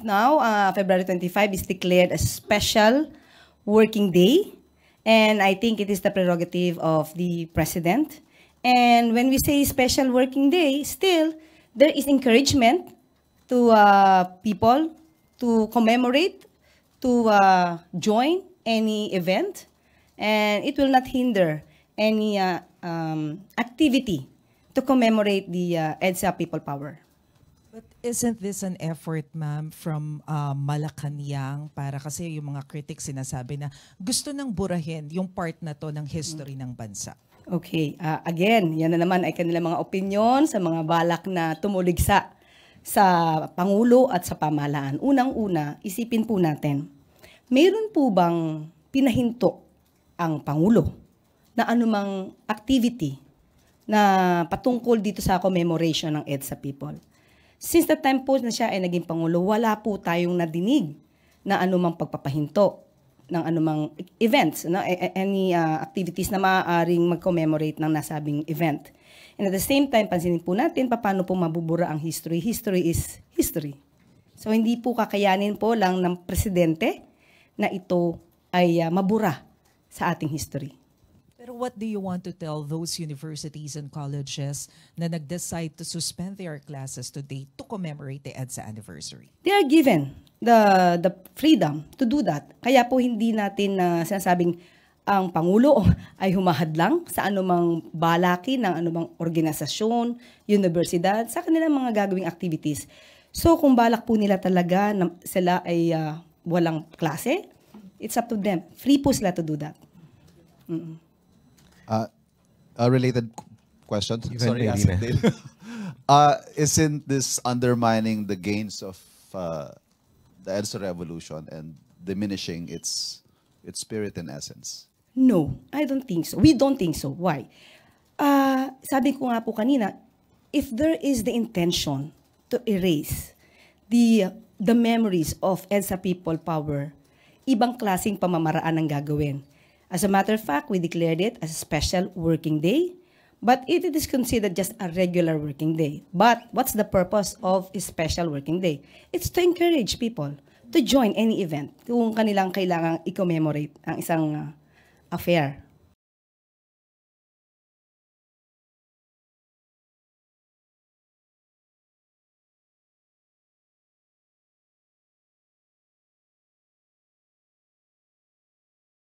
now, February 25 is declared a special working day. And I think it is the prerogative of the President. And when we say special working day, still, there is encouragement to people to commemorate, to join any event. And it will not hinder any activity to commemorate the EDSA People Power. But isn't this an effort, ma'am, from Malacanang para kasi yung mga critics sinasabi na gusto nang burahin yung part na to ng history ng bansa? Okay, again, yan na naman ay kanilang mga opinion sa mga balak na tumuligsa sa Pangulo at sa pamahalaan. Unang-una, isipin po natin, mayroon po bang pinahinto ang Pangulo na anumang activity na patungkol dito sa commemoration ng EDSA People? Since the time po na siya ay naging Pangulo, wala po tayong nadinig na anumang pagpapahinto ng anumang events, any activities na maaaring mag-commemorate ng nasabing event. And at the same time, pansinin po natin paano po mabubura ang history. History is history. So hindi po kakayanin po lang ng presidente na ito ay mabura sa ating history. Pero what do you want to tell those universities and colleges na nag-decide to suspend their classes today to commemorate the EDSA anniversary? They are given the freedom to do that. Kaya po hindi natin sinasabing ang Pangulo ay humahadlang sa anumang balakin ng anumang organisasyon, universidad, sa kanilang mga gagawing activities. So kung balak po nila talaga na sila ay walang klase, it's up to them. Free po sila to do that. A related question. Sorry, Medina. Dale. Isn't this undermining the gains of the EDSA revolution and diminishing its spirit and essence? No, I don't think so. We don't think so. Why? Sabi ko nga po kanina, if there is the intention to erase the memories of EDSA People Power, ibang klaseng pamamaraan ang gagawin. As a matter of fact, we declared it as a special working day, but it is considered just a regular working day. But what's the purpose of a special working day? It's to encourage people to join any event kung kanilang kailangang i-commemorate ang isang affair